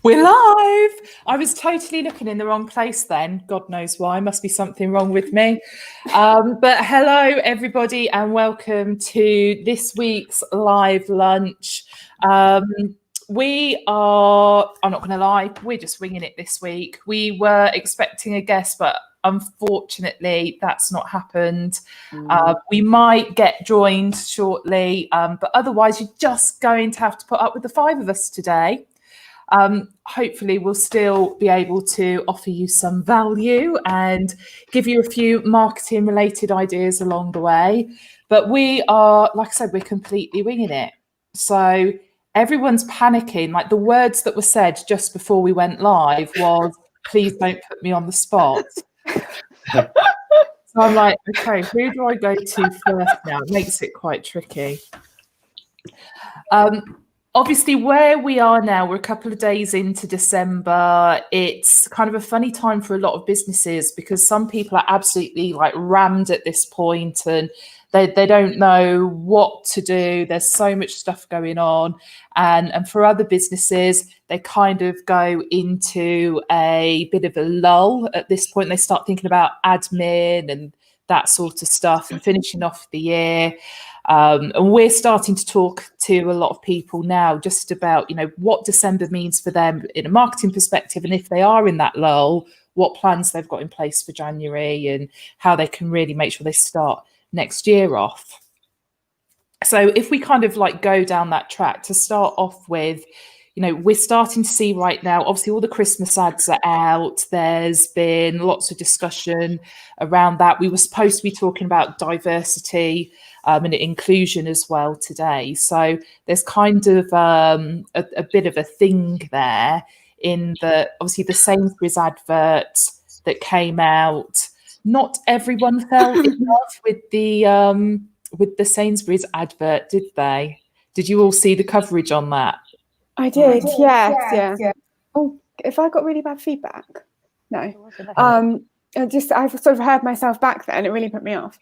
We're live. I was totally looking in the wrong place then. God knows why. Must be something wrong with me. But hello, everybody, and welcome to this week's live lunch. We are, I'm not going to lie, we're just winging it this week. We were expecting a guest, but unfortunately, that's not happened. We might get joined shortly, but otherwise, you're just going to have to put up with the five of us today. Hopefully we'll still be able to offer you some value and give you a few marketing related ideas along the way. But we are, like I said, we're completely winging it. So everyone's panicking. Like the words that were said just before we went live was, please don't put me on the spot. So I'm like, okay, who do I go to first now? It makes it quite tricky. Obviously, where we are now, we're a couple of days into December. It's kind of a funny time for a lot of businesses because some people are absolutely like rammed at this point and they don't know what to do. There's so much stuff going on. And for other businesses, they kind of go into a bit of a lull at this point. They start thinking about admin and that sort of stuff and finishing off the year. And we're starting to talk to a lot of people now just about, you know, what December means for them in a marketing perspective. And if they are in that lull, what plans they've got in place for January and how they can really make sure they start next year off. So if we kind of like go down that track to start off with, you know, we're starting to see right now, obviously all the Christmas ads are out. There's been lots of discussion around that. We were supposed to be talking about diversity and inclusion as well today. So there's kind of a bit of a thing there in the, obviously the Sainsbury's advert that came out. Not everyone fell in love with the Sainsbury's advert, did they? Did you all see the coverage on that? I did, yes. Oh, if I got really bad feedback? No. I've sort of heard myself back then. It really put me off.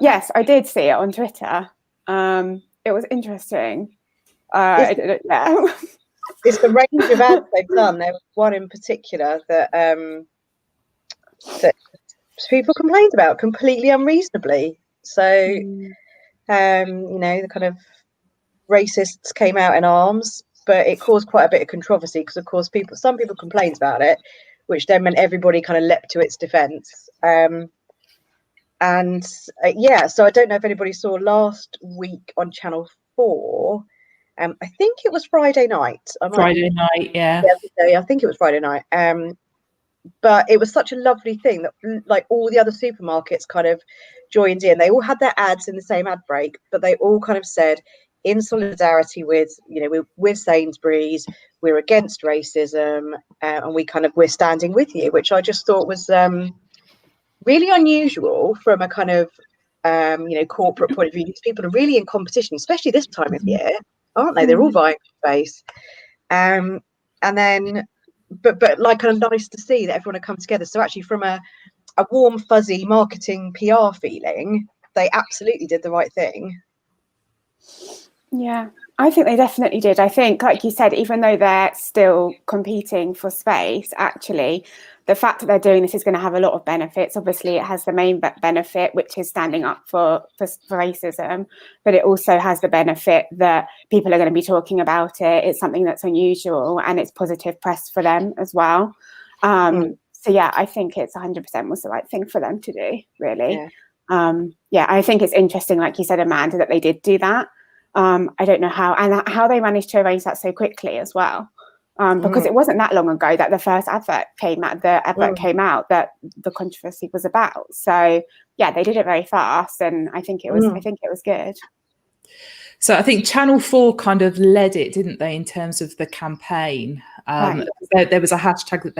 Yes, I did see it on Twitter. It was interesting. It's the range of ads they've done. There was one in particular that people complained about completely unreasonably. So, you know, the kind of racists came out in arms. But it caused quite a bit of controversy because, of course, some people complained about it, which then meant everybody kind of leapt to its defence. So I don't know if anybody saw last week on Channel 4. I think it was Friday night. Friday night, yeah. I think it was Friday night. But it was such a lovely thing that, like, all the other supermarkets kind of joined in. They all had their ads in the same ad break, but they all kind of said, in solidarity with, you know, we're Sainsbury's, we're against racism, and we're standing with you, which I just thought was really unusual from a kind of, you know, corporate point of view. These people are really in competition, especially this time of year, aren't they? They're all vying for space. And then, but like kind of nice to see that everyone had come together. So actually from a warm, fuzzy marketing PR feeling, they absolutely did the right thing. Yeah, I think they definitely did. I think, like you said, even though they're still competing for space, actually, the fact that they're doing this is going to have a lot of benefits. Obviously, it has the main benefit, which is standing up for racism, but it also has the benefit that people are going to be talking about it. It's something that's unusual and it's positive press for them as well. So, yeah, I think it's 100% was the right thing for them to do, really. Yeah, I think it's interesting, like you said, Amanda, that they did do that. I don't know how they managed to arrange that so quickly as well, because it wasn't that long ago that the first advert came out that the controversy was about. So yeah, they did it very fast, and I think it was good. So I think Channel 4 kind of led it, didn't they, in terms of the campaign? Right. There was a hashtag that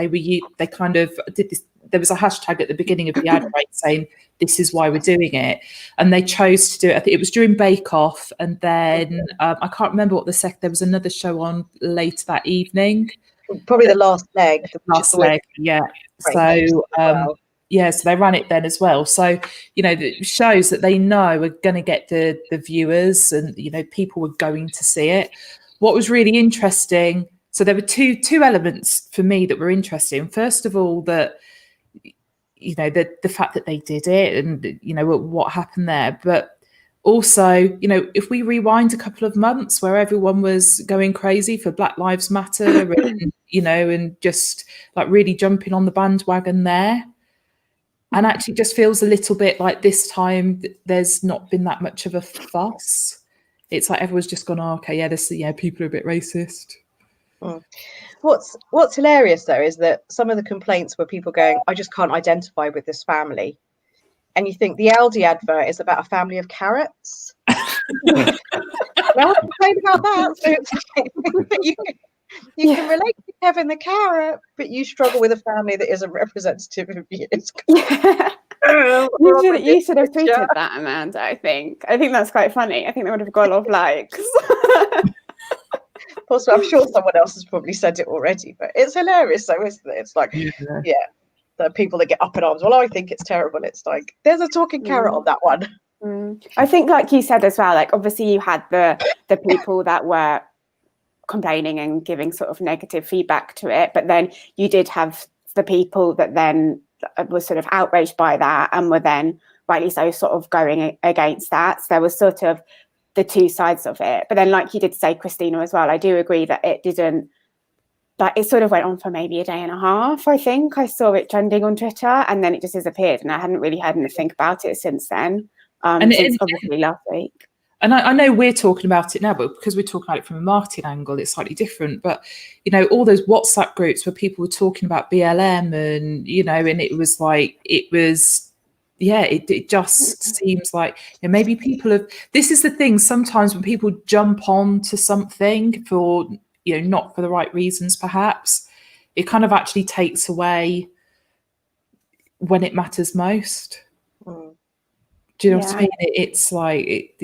they kind of did this. There was a hashtag at the beginning of the ad break saying, this is why we're doing it. And they chose to do it. I think it was during Bake Off. And then I can't remember what there was another show on later that evening. Probably the last leg. Yeah. So, so they ran it then as well. So, you know, it shows that they know are going to get the viewers and, you know, people were going to see it. What was really interesting, So there were two elements for me that were interesting. First of all, that the fact that they did it, and what happened there, but also, if we rewind a couple of months where everyone was going crazy for Black Lives Matter and, and just like really jumping on the bandwagon there, and actually just feels a little bit like this time there's not been that much of a fuss. It's like everyone's just gone, oh, okay, people are a bit racist. What's hilarious though is that some of the complaints were people going, I just can't identify with this family. And you think the Aldi advert is about a family of carrots. No one complained about that. So you can relate to Kevin the carrot, but you struggle with a family that isn't representative of you. You should have tweeted that, Amanda. I think that's quite funny. I think they would have got a lot of likes. Also, I'm sure someone else has probably said it already, but it's hilarious though, isn't it? It's like, the people that get up in arms, well, I think it's terrible. It's like, there's a talking carrot on that one. I think, like you said as well, like obviously you had the people that were complaining and giving sort of negative feedback to it, but then you did have the people that then were sort of outraged by that and were then rightly so sort of going against that. So there was sort of the two sides of it. But then, like you did say, Christina, as well, I do agree that it didn't, but it sort of went on for maybe a day and a half. I think I saw it trending on Twitter and then it just disappeared, and I hadn't really heard anything about it since then. Since obviously last week. And I know we're talking about it now, but because we're talking about it from a marketing angle, it's slightly different. But, all those WhatsApp groups where people were talking about BLM and, and it was like, it just seems like maybe people have, this is the thing, sometimes when people jump on to something for, not for the right reasons, perhaps, it kind of actually takes away when it matters most. Do you know what I mean? It's like,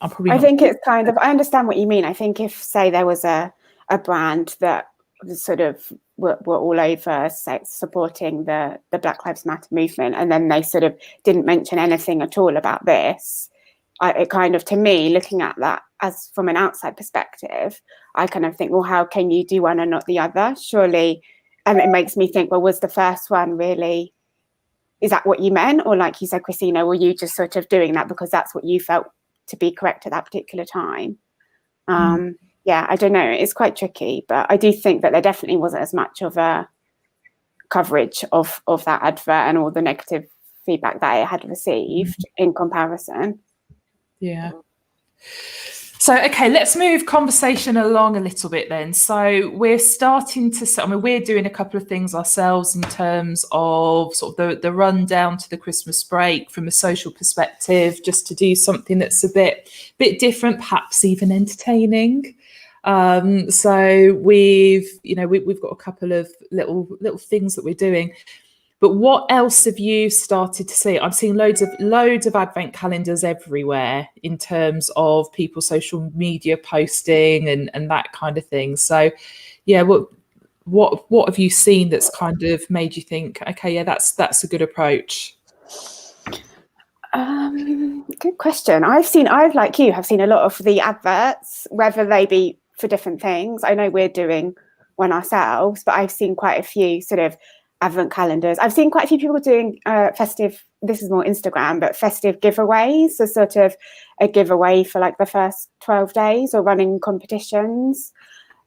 I'm probably. I think it's kind of, I understand what you mean. I think if, say, there was a brand that was sort of were all over, say, supporting the Black Lives Matter movement, and then they sort of didn't mention anything at all about this, it kind of, to me, looking at that as from an outside perspective, I kind of think, well, how can you do one and not the other? Surely, and it makes me think, well, was the first one really? Is that what you meant? Or like you said, Christina, were you just sort of doing that because that's what you felt to be correct at that particular time? Yeah, I don't know. It's quite tricky, but I do think that there definitely wasn't as much of a coverage of that advert and all the negative feedback that it had received in comparison. Yeah. So, okay, let's move conversation along a little bit then. So we're starting to, we're doing a couple of things ourselves in terms of sort of the rundown to the Christmas break from a social perspective, just to do something that's a bit different, perhaps even entertaining. So we've got a couple of little things that we're doing. But what else have you started to see? I'm seeing loads of advent calendars everywhere in terms of people's social media posting and that kind of thing. So, yeah, what have you seen that's kind of made you think, okay, yeah, that's a good approach? Good question. I've like you have seen a lot of the adverts, whether they be for different things. I know we're doing one ourselves, but I've seen quite a few sort of advent calendars. I've seen quite a few people doing festive, this is more Instagram, but festive giveaways, so sort of a giveaway for like the first 12 days or running competitions.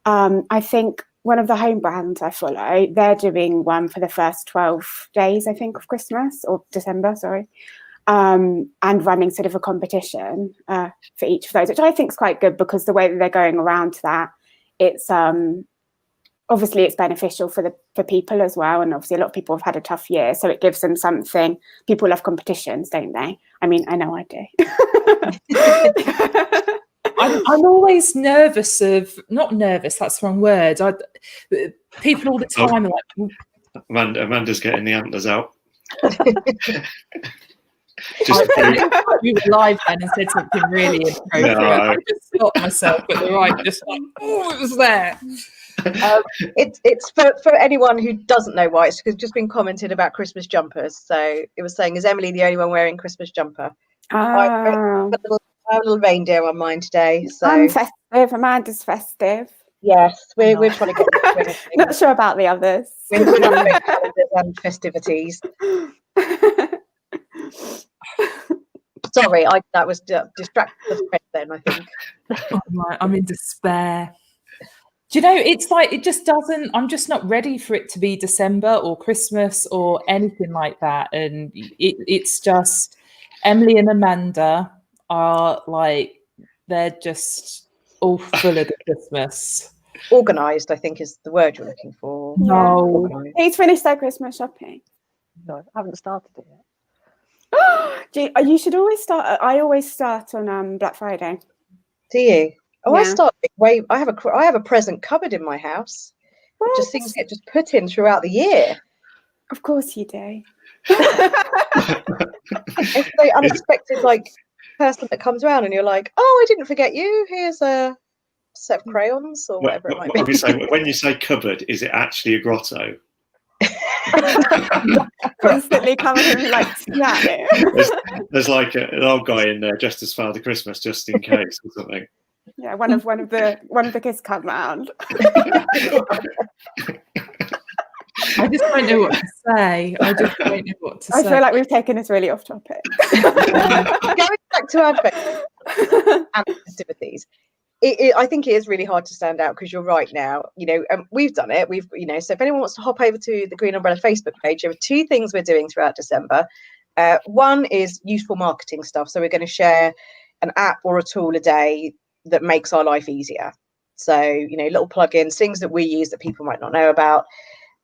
I think one of the home brands I follow, they're doing one for the first 12 days, I think, of Christmas or December, sorry, and running sort of a competition for each of those, which I think is quite good because the way that they're going around that, it's obviously it's beneficial for people as well, and obviously a lot of people have had a tough year, so it gives them something. People love competitions, don't they? I mean, I know I do. I'm always nervous of, not nervous, that's the wrong word. People all the time are like, Amanda's getting the antlers out. You were live then and said something really inappropriate. No, I just stopped myself at the right, just like, oh, it was there. It's for anyone who doesn't know why, it's just been commented about Christmas jumpers. So it was saying, is Emily the only one wearing Christmas jumper? I have a little reindeer on mine today. So I'm festive. Amanda's festive. Yes, we're trying to get into swing of things. Not sure about the others. We're trying to make calendars and festivities. Sorry, that was distracted then, I think. I'm in despair. Do you know, it's like, it just doesn't, I'm just not ready for it to be December or Christmas or anything like that. And it's just, Emily and Amanda are like, they're just all full of the Christmas. Organised, I think, is the word you're looking for. No. Who's finished their Christmas shopping? No, I haven't started it yet. You should always start. I always start on Black Friday. Do you? Oh, Yeah. I start. I have a present cupboard in my house. What? Just things get just put in throughout the year. Of course you do. It's the unexpected person that comes around and you're like, oh, I didn't forget you. Here's a set of crayons or whatever it might be. When you say cupboard, is it actually a grotto? Constantly coming in like, yeah. There's like an old guy in there just as Father Christmas, just in case or something. Yeah, one of the kids come round. I just don't know what to say. I feel like we've taken this really off topic. Going back to Advent and festivities, I think it is really hard to stand out because you're right now. We've done it. So if anyone wants to hop over to the Green Umbrella Facebook page, there are 2 things we're doing throughout December. One is useful marketing stuff. So we're going to share an app or a tool a day that makes our life easier. So, little plugins, things that we use that people might not know about.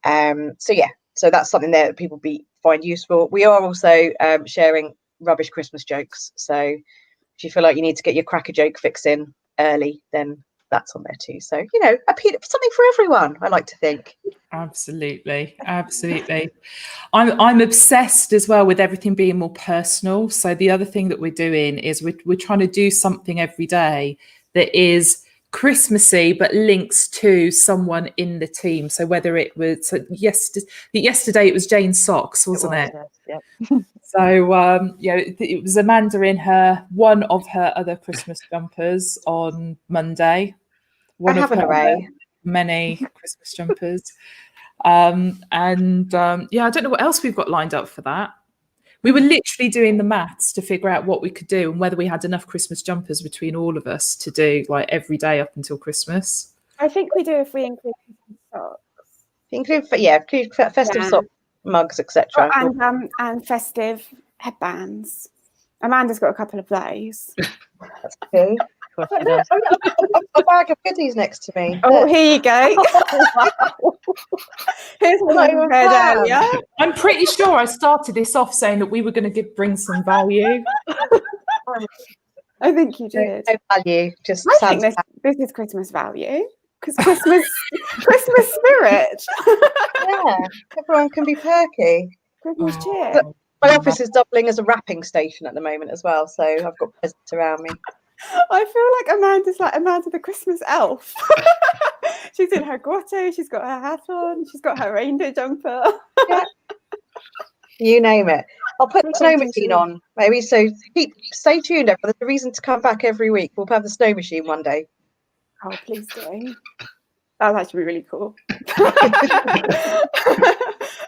So that's something there that people find useful. We are also sharing rubbish Christmas jokes. So if you feel like you need to get your cracker joke fix in early, then that's on there too. So, something for everyone, I like to think. Absolutely. I'm obsessed as well with everything being more personal. So the other thing that we're doing is we're trying to do something every day that is Christmassy but links to someone in the team. So whether it was yesterday it was Jane's socks, wasn't it? Yep. So it was Amanda in one of her other Christmas jumpers on Monday. I have an array. Many Christmas jumpers. I don't know what else we've got lined up for that. We were literally doing the maths to figure out what we could do and whether we had enough Christmas jumpers between all of us to do like every day up until Christmas. I think we do if we include socks. Include festive sock mugs, etc. And festive headbands. Amanda's got a couple of those. That's cool. A bag of goodies next to me. Oh, here you go. Here's what I prepared earlier. I'm pretty sure I started this off saying that we were going to bring some value. I think you did. No value. I think this is Christmas value because Christmas spirit. Yeah, everyone can be perky. Christmas cheer. But my office is doubling as a wrapping station at the moment as well, so I've got presents around me. I feel like Amanda's like Amanda the Christmas elf. She's in her grotto, she's got her hat on, she's got her reindeer jumper. Yeah. You name it. I'll put the snow machine on, maybe. So stay tuned, everyone. There's a reason to come back every week. We'll have the snow machine one day. Oh, please do. That would actually be really cool.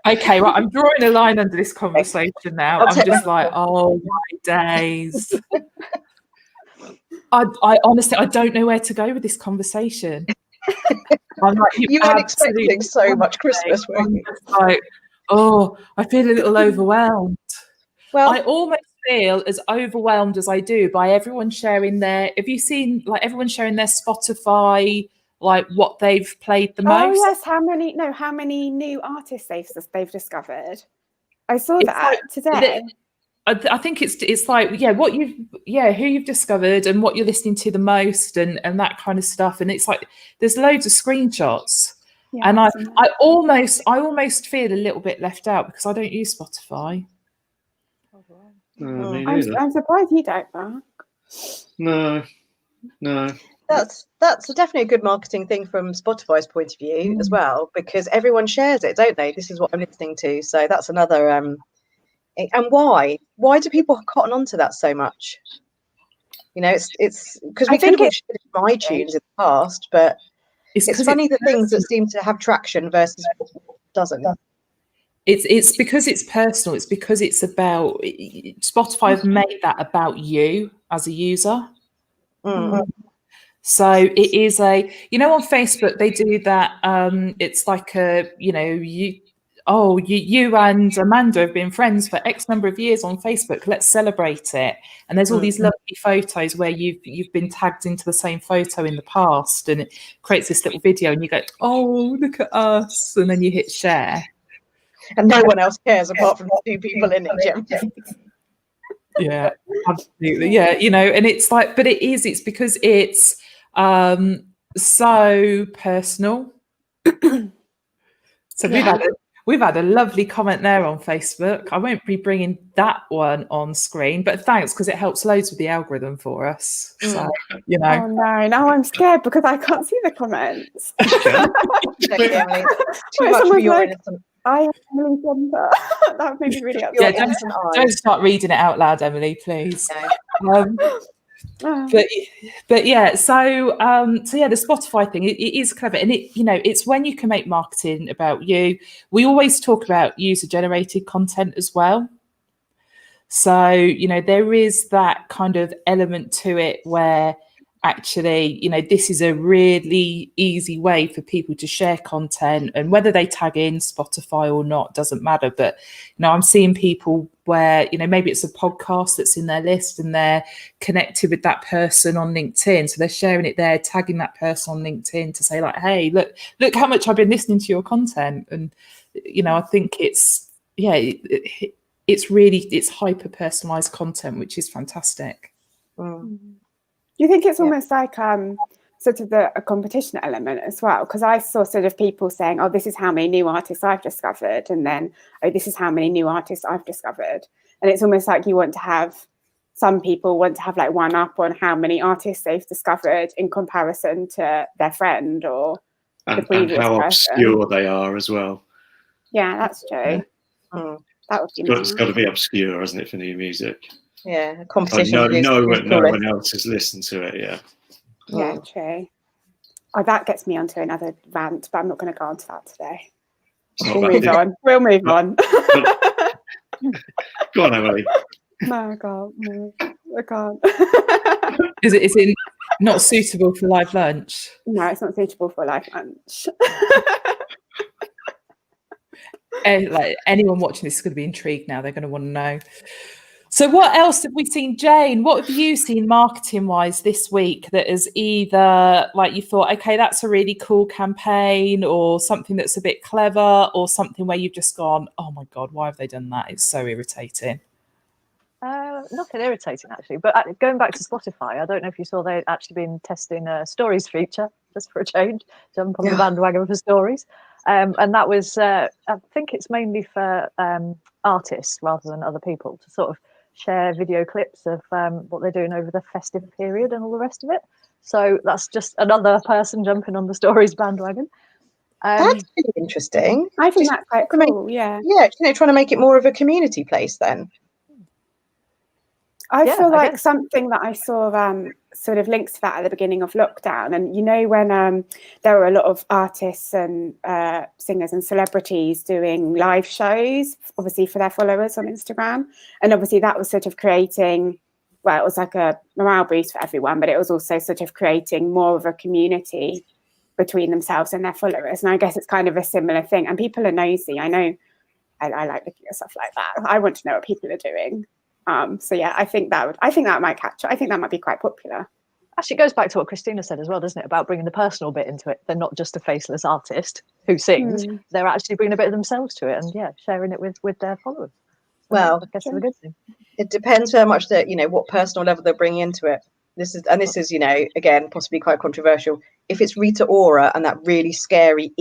Okay, right. I'm drawing a line under this conversation now. I'm just like, oh my days. I honestly, I don't know where to go with this conversation. I'm like, you weren't expecting so much Christmas, were you? Like, oh, I feel a little overwhelmed. Well, I almost feel as overwhelmed as I do by everyone sharing have you seen like everyone sharing their Spotify, like what they've played the most? Oh yes, how many new artists they've discovered. I saw that today. I think it's like who you've discovered and what you're listening to the most and that kind of stuff, and it's like there's loads of screenshots, and I almost feel a little bit left out because I don't use Spotify. I'm surprised you don't, Mark. No. That's definitely a good marketing thing from Spotify's point of view as well, because everyone shares it, don't they? This is what I'm listening to, so that's another. And why do people cotton onto that so much? It's because we could have shared it from iTunes in the past, but It's funny the things that seem to have traction versus what doesn't. It's because it's personal. It's because it's about Spotify have made that about you as a user. So it is on Facebook they do that. It's like you and Amanda have been friends for X number of years on Facebook. Let's celebrate it. And there's all these lovely photos where you've been tagged into the same photo in the past, and it creates this little video, and you go, "Oh, look at us!" And then you hit share, and no one else cares apart from the 2 people in it. Jim. Yeah, absolutely. Yeah, and it's like, but it's because it's so personal. So we've had a lovely comment there on Facebook. I won't be bringing that one on screen, but thanks, because it helps loads with the algorithm for us. So Oh no, now I'm scared because I can't see the comments. Too much for your innocent. I am Emily Jumper. That made me really upset. Yeah, don't start reading it out loud, Emily, please. But yeah, so the Spotify thing, it is clever, and it's when you can make marketing about you. We always talk about user generated content as well. So there is that kind of element to it where actually this is a really easy way for people to share content, and whether they tag in Spotify or not doesn't matter. But I'm seeing people where maybe it's a podcast that's in their list and they're connected with that person on LinkedIn, so they're sharing it there, tagging that person on LinkedIn to say like, hey, look how much I've been listening to your content. And I think it's hyper personalized content, which is fantastic. Do you think it's almost like sort of a competition element as well? Because I saw sort of people saying, oh, this is how many new artists I've discovered, and then, oh, this is how many new artists I've discovered. And it's almost like some people want to have like one up on how many artists they've discovered in comparison to their friend or the previous and how person. obscure they are as well. Yeah, that's true. Yeah. That would be It's got to be obscure, hasn't it, for new music? Yeah, competition. No one else has listened to it. Yeah, true. Oh, that gets me onto another rant, but I'm not going to go onto that today. We'll move on. Go on, Emily. No, I can't. Is it not suitable for live lunch? No, it's not suitable for live lunch. Like anyone watching this is going to be intrigued now. They're going to want to know. So what else have we seen, Jane? What have you seen marketing-wise this week that is either like you thought, okay, that's a really cool campaign, or something that's a bit clever, or something where you've just gone, oh my God, why have they done that? It's so irritating. Nothing irritating, actually. But going back to Spotify, I don't know if you saw they'd actually been testing a stories feature, just for a change, jump on the bandwagon for stories. And that was, I think it's mainly for artists rather than other people to sort of share video clips of what they're doing over the festive period and all the rest of it. So that's just another person jumping on the stories bandwagon. That's really interesting. I think that's quite cool. Yeah, trying to make it more of a community place then. I feel like something that I saw sort of links to that at the beginning of lockdown, and when there were a lot of artists and singers and celebrities doing live shows, obviously for their followers on Instagram, and obviously that was sort of creating, well, it was like a morale boost for everyone, but it was also sort of creating more of a community between themselves and their followers. And I guess it's kind of a similar thing, and people are nosy. I know I like looking at stuff like that. I want to know what people are doing. So yeah, I think that might catch. I think that might be quite popular. Actually, it goes back to what Christina said as well, doesn't it? About bringing the personal bit into it. They're not just a faceless artist who sings. They're actually bringing a bit of themselves to it, and sharing it with their followers. So well, I guess it's a good thing. It depends how much what personal level they're bringing into it. This is again possibly quite controversial. If it's Rita Ora and that really scary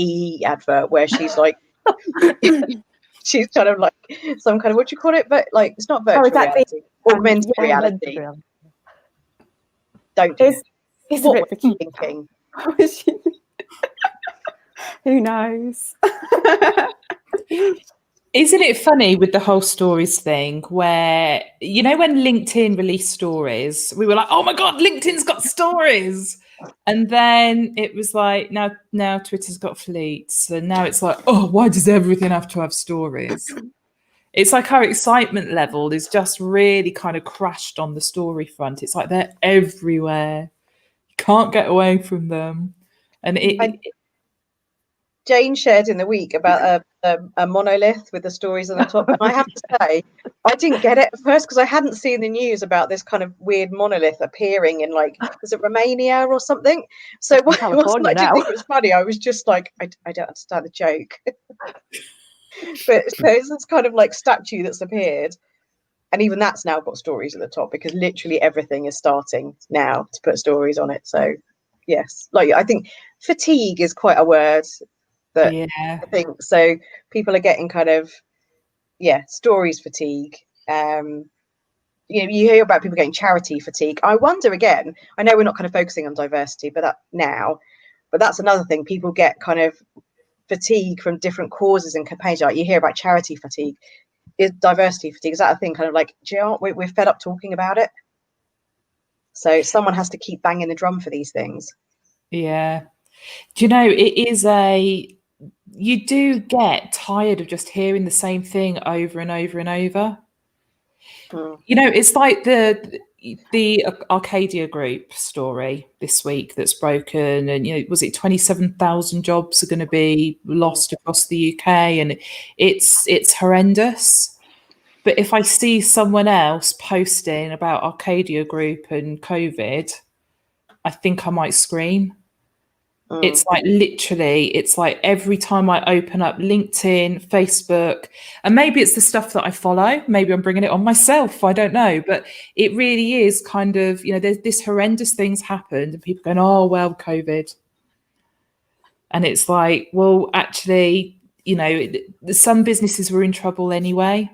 advert where she's like. She's kind of like some kind of, what do you call it? But like, it's not virtual reality, augmented reality. Don't do it. It's what a were bit you thinking? Who knows? Isn't it funny with the whole stories thing where, when LinkedIn released stories, we were like, oh my God, LinkedIn's got stories. And then it was like, now Twitter's got fleets, and now it's like, oh, why does everything have to have stories? It's like our excitement level is just really kind of crashed on the story front. It's like they're everywhere. You can't get away from them. And Jane shared in the week about a monolith with the stories on the top. And I have to say, I didn't get it at first because I hadn't seen the news about this kind of weird monolith appearing in, like, was it Romania or something? So it wasn't, I didn't think it was funny. I was just like, I don't understand the joke. But so it's this kind of like statue that's appeared. And even that's now got stories at the top because literally everything is starting now to put stories on it. So yes, like I think fatigue is quite a word that I think so. People are getting kind of stories fatigue. You hear about people getting charity fatigue. I wonder again. I know we're not kind of focusing on diversity, but that's another thing. People get kind of fatigue from different causes and campaigns. Like you hear about charity fatigue. Is diversity fatigue? Is that a thing? Kind of like, do you know what? We're fed up talking about it. So someone has to keep banging the drum for these things. Yeah. Do you know, you do get tired of just hearing the same thing over and over and over. You know, it's like the Arcadia Group story this week that's broken, and was it 27,000 jobs are going to be lost across the UK, and it's horrendous. But if I see someone else posting about Arcadia Group and COVID, I think I might scream. It's like literally, it's like every time I open up LinkedIn, Facebook, and maybe it's the stuff that I follow, maybe I'm bringing it on myself, I don't know, but it really is kind of, there's this horrendous things happened and people going, oh, well, COVID. And it's like, well, actually, some businesses were in trouble anyway.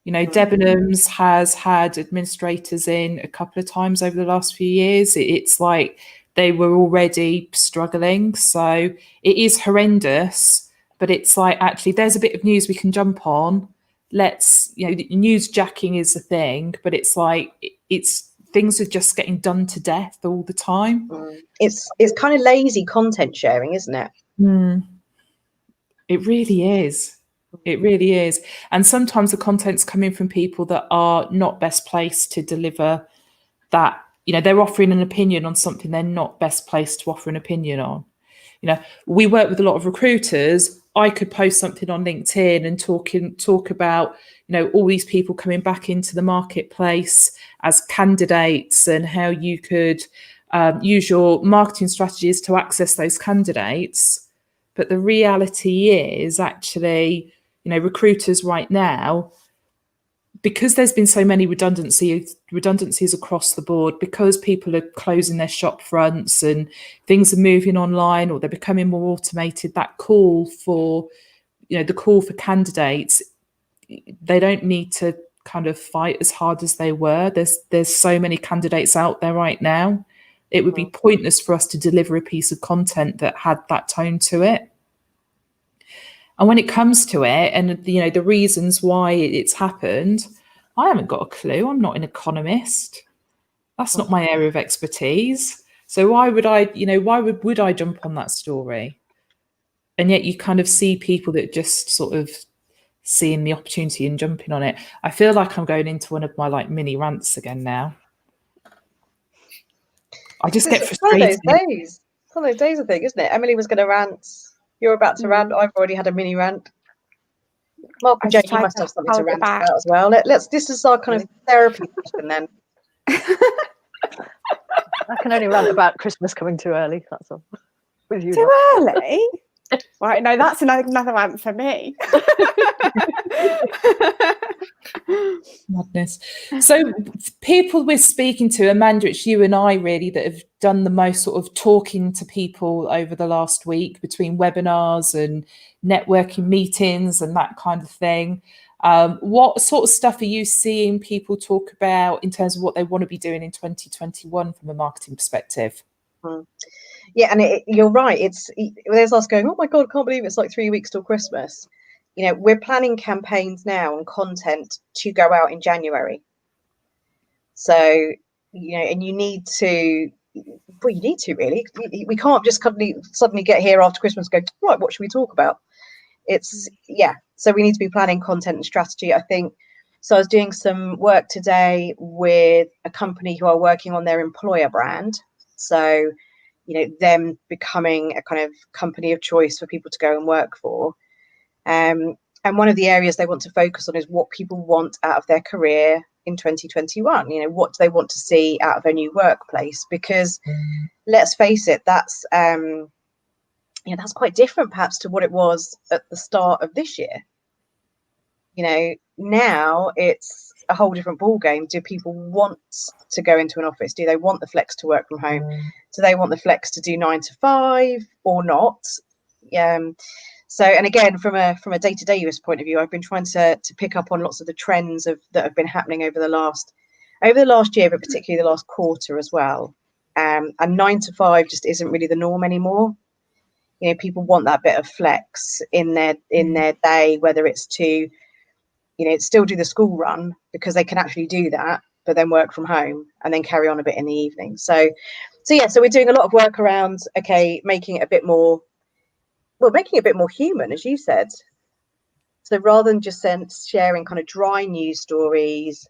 Debenhams has had administrators in a couple of times over the last few years. It's like, they were already struggling. So it is horrendous, but it's like, actually, there's a bit of news we can jump on. Let's, news jacking is a thing, but it's like, things are just getting done to death all the time. It's kind of lazy content sharing, isn't it? It really is. It really is. And sometimes the content's coming from people that are not best placed to deliver that. They're offering an opinion on something they're not best placed to offer an opinion on. We work with a lot of recruiters. I could post something on LinkedIn and talk about, all these people coming back into the marketplace as candidates and how you could use your marketing strategies to access those candidates. But the reality is actually, recruiters right now, because there's been so many redundancies across the board, because people are closing their shop fronts and things are moving online or they're becoming more automated, that call for, the call for candidates, they don't need to kind of fight as hard as they were. There's so many candidates out there right now. It would be pointless for us to deliver a piece of content that had that tone to it. And when it comes to it and, the reasons why it's happened, I haven't got a clue. I'm not an economist. That's not my area of expertise. So why would I, why would I jump on that story? And yet you kind of see people that just sort of seeing the opportunity and jumping on it. I feel like I'm going into one of my mini rants again now. I just get frustrated. One of those days, I think, isn't it? Emily was going to rant. You're about to rant. I've already had a mini rant. Mark and Jane, you must have something to rant about as well. This is our kind of therapy session then. I can only rant about Christmas coming too early. That's all. With you, too early? Right, no, that's another rant for me. Madness. So people we're speaking to, Amanda, it's you and I really that have done the most sort of talking to people over the last week between webinars and networking meetings and that kind of thing. What sort of stuff are you seeing people talk about in terms of what they want to be doing in 2021 from a marketing perspective? Yeah, and you're right. There's us going, oh my God, I can't believe it's like 3 weeks till Christmas. We're planning campaigns now and content to go out in January. So, and you need to well, you need to really. We can't just suddenly get here after Christmas and go, right, what should we talk about? It's, yeah. So we need to be planning content and strategy, I think. So I was doing some work today with a company who are working on their employer brand. So, you know, them becoming a kind of company of choice for people to go and work for. And one of the areas they want to focus on is what people want out of their career in 2021. You know, what do they want to see out of a new workplace? Because let's face it, that's that's quite different perhaps to what it was at the start of this year. You know, now it's a whole different ball game. Do people want to go into an office? Do they want the flex to work from home? Do they want the flex to do 9 to 5 or not? So, and again, from a day-to-day use point of view, I've been trying to pick up on lots of the trends that have been happening over the last year, but particularly the last quarter as well. And 9 to 5 just isn't really the norm anymore. You know, people want that bit of flex in their day, whether it's to, you know, still do the school run because they can actually do that, but then work from home and then carry on a bit in the evening. So we're doing a lot of work around, making it a bit more human, as you said. So rather than just sharing kind of dry news stories,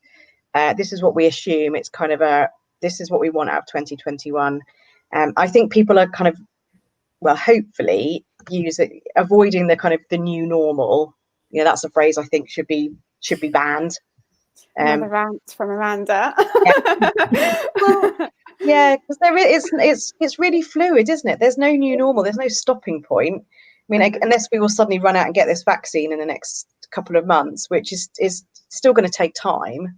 this is what we assume. It's kind of this is what we want out of 2021. I think people are kind of, well, hopefully avoiding the kind of the new normal. You know, that's a phrase I think should be banned. Another rant from Amanda. Yeah, because it's really fluid, isn't it? There's no new normal. There's no stopping point. I mean, unless we will suddenly run out and get this vaccine in the next couple of months, which is still going to take time.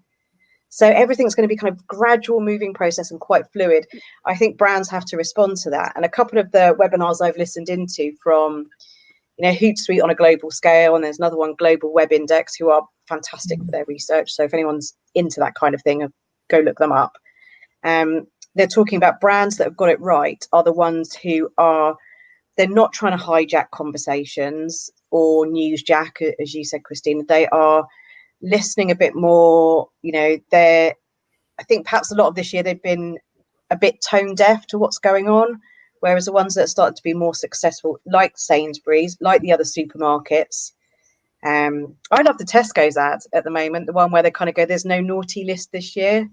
So everything's going to be kind of gradual moving process and quite fluid. I think brands have to respond to that. And a couple of the webinars I've listened into from, you know, Hootsuite on a global scale, and there's another one, Global Web Index, who are fantastic for their research. So if anyone's into that kind of thing, go look them up. They're talking about brands that have got it right are the ones who they're not trying to hijack conversations or newsjack, as you said, Christine. They are listening a bit more. You know, I think perhaps a lot of this year they've been a bit tone deaf to what's going on, whereas the ones that started to be more successful, like Sainsbury's, like the other supermarkets. I love the Tesco's ad at the moment, the one where they kind of go, "There's no naughty list this year."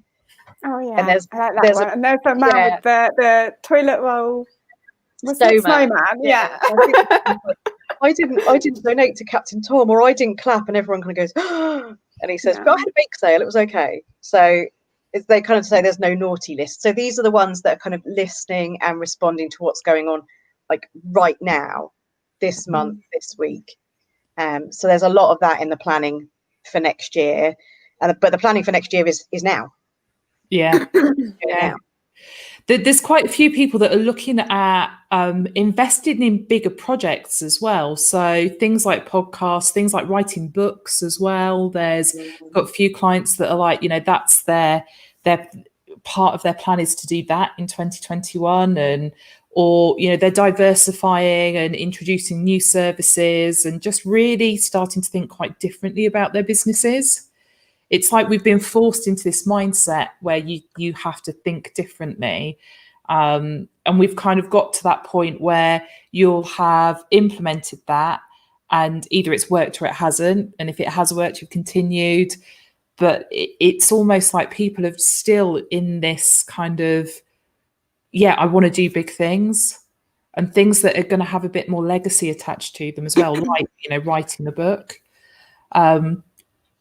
Oh yeah, and I like that one. And there's a man with the toilet roll. Snowman. Yeah. I didn't donate to Captain Tom, or I didn't clap, and everyone kind of goes, oh, and he says, but I had a bake sale, it was okay. So they kind of say there's no naughty list. So these are the ones that are kind of listening and responding to what's going on, like right now, this month, this week. So there's a lot of that in the planning for next year, but the planning for next year is now. Yeah. Now. There's quite a few people that are looking at investing in bigger projects as well. So things like podcasts, things like writing books as well. There's got a few clients that are like, you know, that's their part of their plan is to do that in 2021, or you know, they're diversifying and introducing new services and just really starting to think quite differently about their businesses. It's like we've been forced into this mindset where you have to think differently. And we've kind of got to that point where you'll have implemented that and either it's worked or it hasn't. And if it has worked, you've continued. But it's almost like people are still in this kind of, I want to do big things and things that are going to have a bit more legacy attached to them as well, like, you know, writing a book.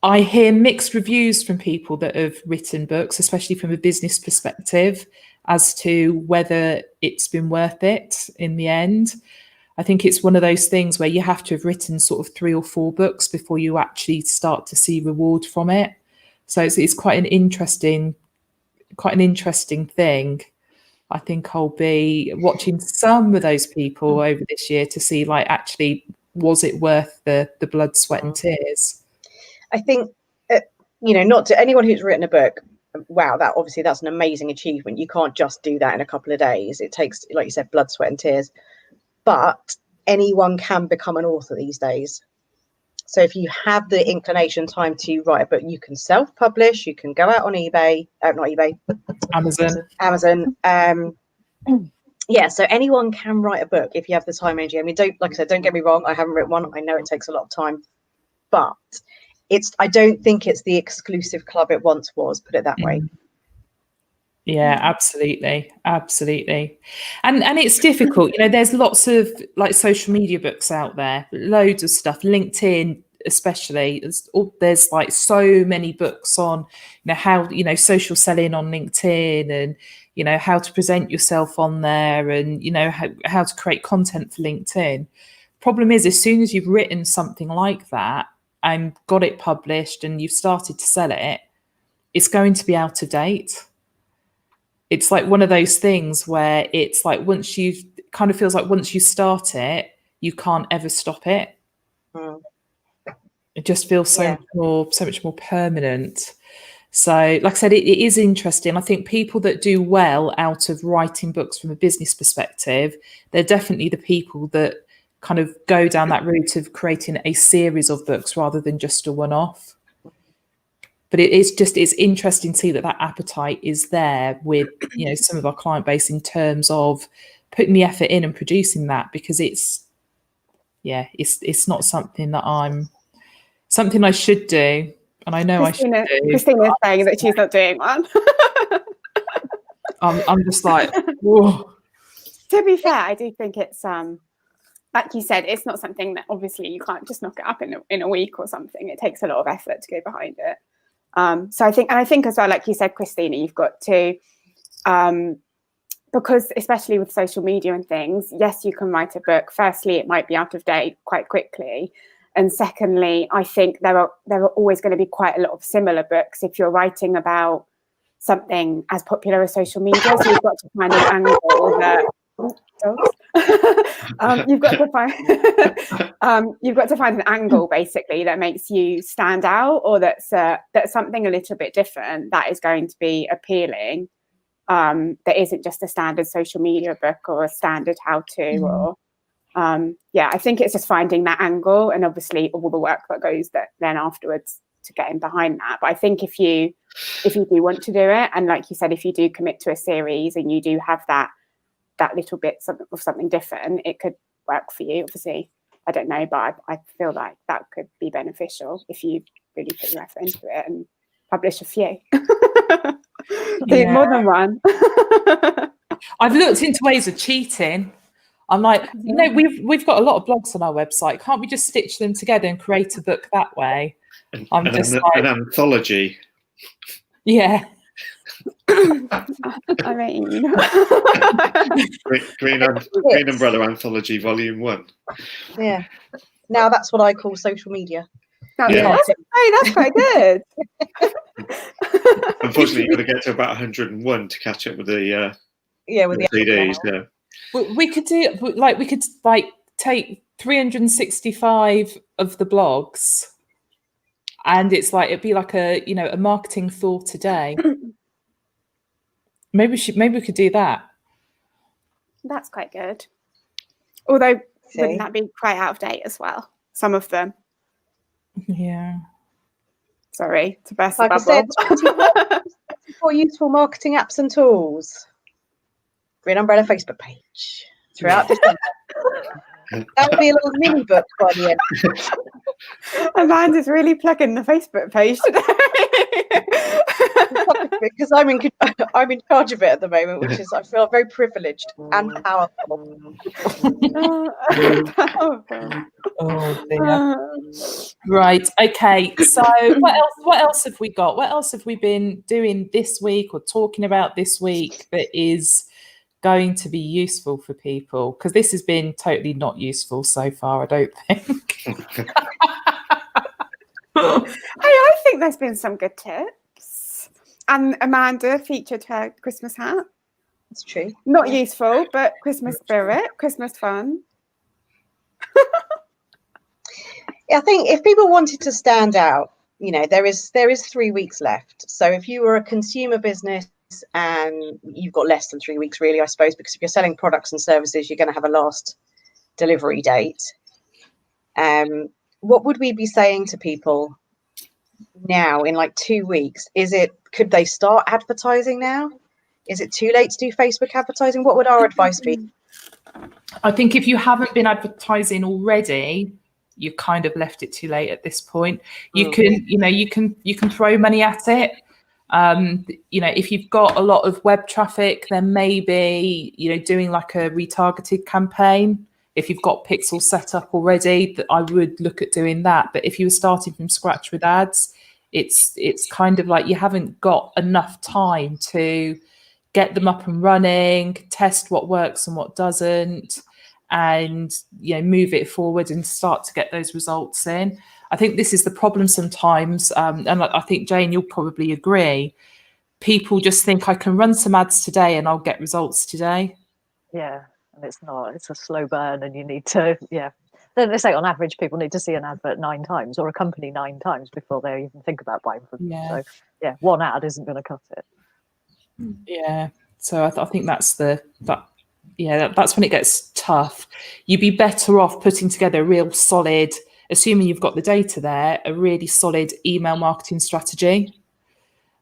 I hear mixed reviews from people that have written books, especially from a business perspective, as to whether it's been worth it in the end. I think it's one of those things where you have to have written sort of 3 or 4 books before you actually start to see reward from it. So it's quite an interesting thing. I think I'll be watching some of those people over this year to see, like, actually, was it worth the blood, sweat and tears? I think, you know, not to anyone who's written a book, wow, that's an amazing achievement. You can't just do that in a couple of days. It takes, like you said, blood, sweat and tears. But anyone can become an author these days. So if you have the inclination time to write a book, you can self-publish, you can go out on eBay, not eBay, Amazon. Yeah, so anyone can write a book if you have the time and energy. I mean, don't get me wrong, I haven't written one. I know it takes a lot of time, but I don't think it's the exclusive club it once was, put it that way. Yeah, absolutely. And it's difficult. There's lots of like social media books out there, loads of stuff, LinkedIn especially. There's like so many books on how social selling on LinkedIn, and how to present yourself on there, and how to create content for LinkedIn. Problem is, as soon as you've written something like that and got it published and you've started to sell it, it's going to be out of date. It's like one of those things where it's like once you start it, you can't ever stop it. It just feels so much more permanent. So, like I said, it is interesting. I think people that do well out of writing books from a business perspective, they're definitely the people that kind of go down that route of creating a series of books rather than just a one-off. But it's interesting to see that appetite is there with some of our client base in terms of putting the effort in and producing that, because it's not something that something I should do, and I know Christina, I should do. Christina's saying that she's not doing one. I'm just like, whoa. To be fair, I do think it's like you said, it's not something that obviously you can't just knock it up in a week or something. It takes a lot of effort to go behind it. So I think as well, like you said, Christina, you've got to, because especially with social media and things, yes, you can write a book. Firstly, it might be out of date quite quickly. And secondly, I think there are always going to be quite a lot of similar books if you're writing about something as popular as social media. So you've got to find an angle that you've got to find an angle basically that makes you stand out, or that's something a little bit different that is going to be appealing. That isn't just a standard social media book or a standard how-to or I think it's just finding that angle, and obviously all the work that goes then afterwards to getting behind that. But I think if you do want to do it, and like you said, if you do commit to a series and you do have that little bit of something different, it could work for you. Obviously, I don't know, but I feel like that could be beneficial if you really put your effort into it and publish a few. Do more than one. I've looked into ways of cheating. I'm like, we've got a lot of blogs on our website. Can't we just stitch them together and create a book that way? An anthology. Yeah. I mean, Green Umbrella Anthology Volume 1. Yeah. Now that's what I call social media. That's quite good. Unfortunately, you've got to get to about 101 to catch up with the CDs. Yeah. We could take 365 of the blogs, and it's like it'd be like a marketing thought a day. Maybe we could do that. That's quite good. Although, wouldn't that be quite out of date as well? Some of them. Yeah. Sorry to burst the bubble. I said, for useful marketing apps and tools. Green Umbrella Facebook page throughout December. That'll be a little mini book by the end. Amanda's really plugging the Facebook page today. Because I'm in charge of it at the moment, which is I feel very privileged and powerful. Oh dear. Right. Okay. So what else have we got? What else have we been doing this week or talking about this week that is going to be useful for people? Because this has been totally not useful so far, I don't think. I think there's been some good tips. And Amanda featured her Christmas hat. That's true. Not useful, but Christmas spirit, Christmas fun. Yeah, I think if people wanted to stand out, there is 3 weeks left. So if you were a consumer business and you've got less than 3 weeks, really, I suppose, because if you're selling products and services, you're going to have a last delivery date. What would we be saying to people now in like 2 weeks? Could they start advertising now? Is it too late to do Facebook advertising? What would our advice be? I think if you haven't been advertising already, you kind of left it too late at this point. You can, you can throw money at it. If you've got a lot of web traffic, then maybe, doing like a retargeted campaign. If you've got pixels set up already, that I would look at doing that. But if you were starting from scratch with ads, it's kind of like you haven't got enough time to get them up and running, test what works and what doesn't, and move it forward and start to get those results in. I think this is the problem sometimes, and I think, Jane, you'll probably agree. People just think I can run some ads today and I'll get results today. Yeah, and it's not. It's a slow burn, and you need to, They say on average people need to see an advert 9 times or a company 9 times before they even think about buying from them. So, one ad isn't going to cut it. Yeah, so I think that's that's when it gets tough. You'd be better off putting together a real solid, assuming you've got the data there, a really solid email marketing strategy,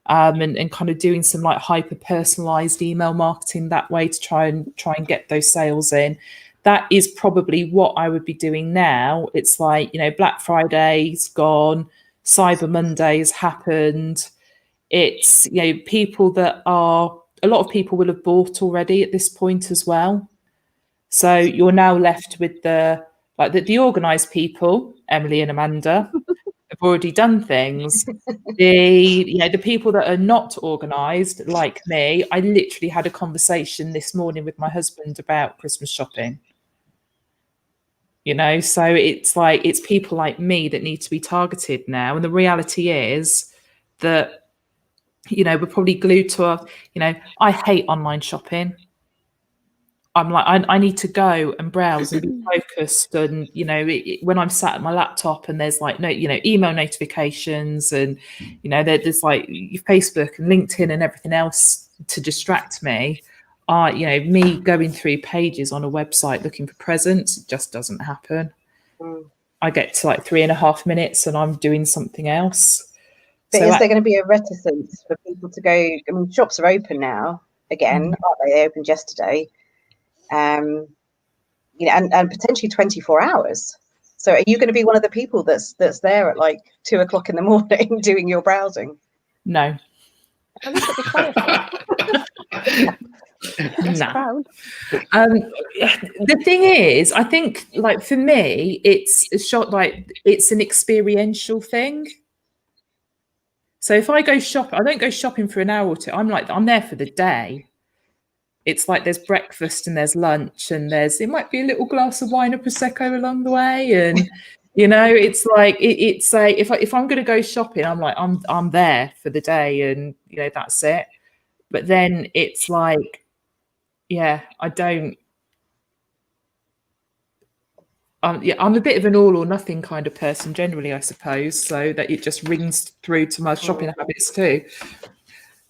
and kind of doing some like hyper personalized email marketing that way to try and get those sales in. That is probably what I would be doing now. It's like, Black Friday's gone, Cyber Monday has happened. It's, people that a lot of people will have bought already at this point as well. So you're now left with the organized people, Emily and Amanda, have already done things. The people that are not organized, like me, I literally had a conversation this morning with my husband about Christmas shopping. So it's like, it's people like me that need to be targeted now. And the reality is that, we're probably glued to I hate online shopping. I'm like, I need to go and browse and be focused. And, when I'm sat at my laptop and there's like, email notifications and, there's like Facebook and LinkedIn and everything else to distract me. Me going through pages on a website looking for presents, it just doesn't happen. I get to like 3.5 minutes and I'm doing something else. But is there going to be a reticence for people to go? I mean, shops are open now again, aren't they? They opened yesterday, and potentially 24 hours. So, are you going to be one of the people that's there at like 2 o'clock in the morning doing your browsing? No. At least it'll be quiet. No. The thing is, I think, like, for me, it's an experiential thing. So if I go shop, I don't go shopping for an hour or two. I'm there for the day. It's like there's breakfast and there's lunch and it might be a little glass of wine or prosecco along the way, and it's like if I'm going to go shopping, I'm like I'm there for the day, and that's it. But then it's like, I don't. I'm a bit of an all or nothing kind of person generally, I suppose, so that it just rings through to my shopping habits too.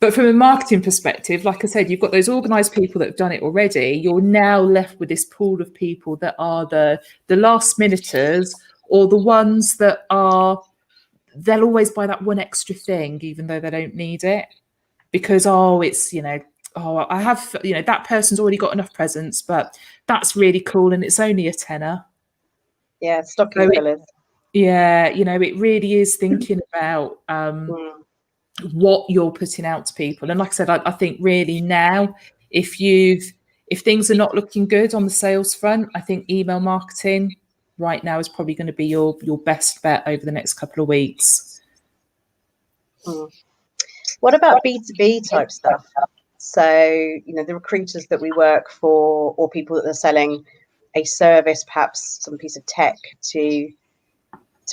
But from a marketing perspective, like I said, you've got those organized people that have done it already. You're now left with this pool of people that are the last minuters, or the ones that they'll always buy that one extra thing, even though they don't need it, because, I have, that person's already got enough presents, but that's really cool and it's only a tenner. Yeah, stocking fillers. It really is thinking about what you're putting out to people. And like I said, I think really now, if things are not looking good on the sales front, I think email marketing right now is probably going to be your best bet over the next couple of weeks. What about B2B type stuff? So, the recruiters that we work for, or people that are selling a service, perhaps some piece of tech to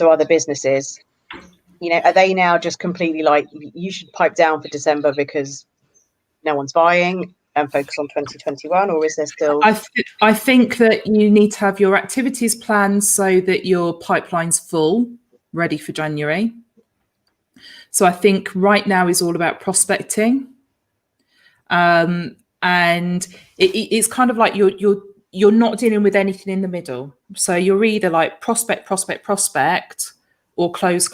other businesses, are they now just completely like, you should pipe down for December because no one's buying, and focus on 2021? Or is there still? I think that you need to have your activities planned so that your pipeline's full, ready for January. So I think right now is all about prospecting, and it's kind of like you're not dealing with anything in the middle. So you're either like prospect, or close.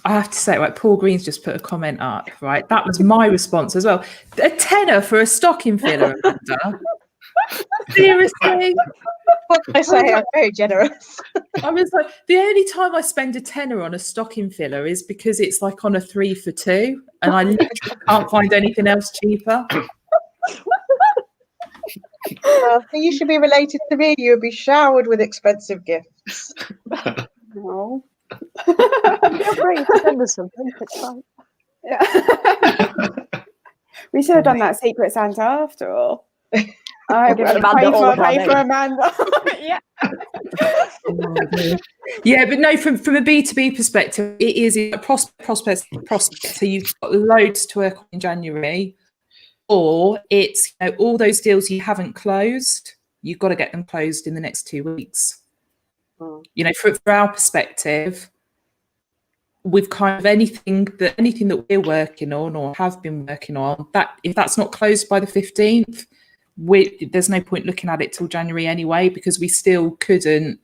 I have to say, right, Paul Green's just put a comment up, right? That was my response as well. A tenner for a stocking filler, Amanda. Seriously? What can I say? I'm very generous. I was like, the only time I spend a tenner on a stocking filler is because it's like on a 3 for 2, and I literally can't find anything else cheaper. You should be related to me. You would be showered with expensive gifts. No. Feel free to send us something. It's fine. Yeah. We should have done that Secret Santa after all. I Give would Amanda all of our pay for names. Amanda. Yeah. Yeah, but no, from a B2B perspective, it is a prospect. So you've got loads to work on in January, or it's all those deals you haven't closed, you've got to get them closed in the next 2 weeks. For our perspective, we've kind of anything that we're working on or have been working on, that if that's not closed by the 15th, there's no point looking at it till January anyway, because we still couldn't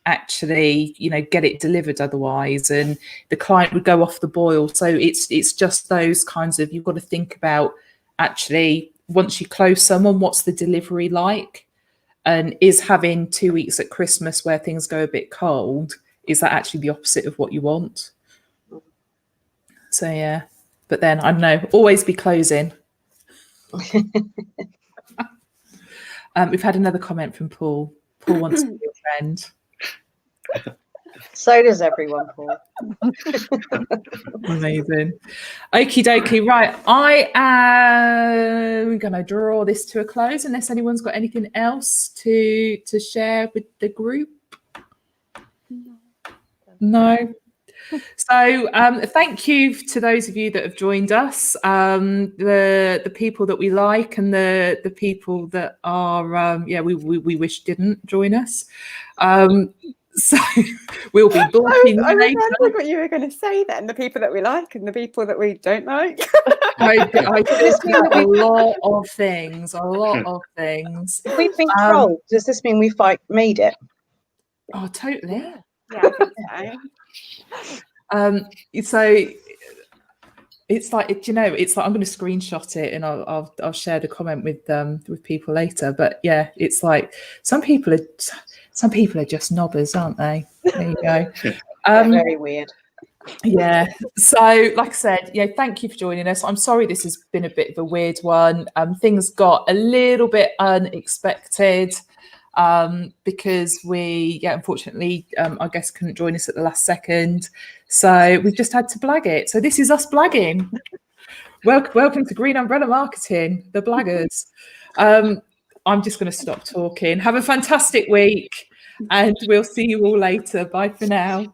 actually get it delivered otherwise, and the client would go off the boil. So it's just those kinds of, you've got to think about, actually, once you close someone, what's the delivery like, and is having 2 weeks at Christmas where things go a bit cold, is that actually the opposite of what you want? So yeah, but then I don't know, always be closing. We've had another comment from Paul. Paul wants to be your friend. So does everyone, Paul. Amazing. Okie dokie. Right, I am going to draw this to a close unless anyone's got anything else to share with the group. No. So thank you to those of you that have joined us, the people that we like and the people that are we wish didn't join us. So we'll be blocking I later. remember what you were going to say then, the people that we like and the people that we don't like. I just about a lot of things. If we've been trolled, does this mean we've made it? Oh, totally. Yeah, I think so. So it's like, it's like, I'm going to screenshot it and I'll share the comment with people later. But yeah, it's like some people are just knobbers, aren't they? There you go. Very weird. Yeah. So like I said, thank you for joining us. I'm sorry this has been a bit of a weird one. Things got a little bit unexpected. Because we, unfortunately, our guest couldn't join us at the last second. So we've just had to blag it. So this is us blagging. Welcome to Green Umbrella Marketing, the blaggers. I'm just going to stop talking. Have a fantastic week and we'll see you all later. Bye for now.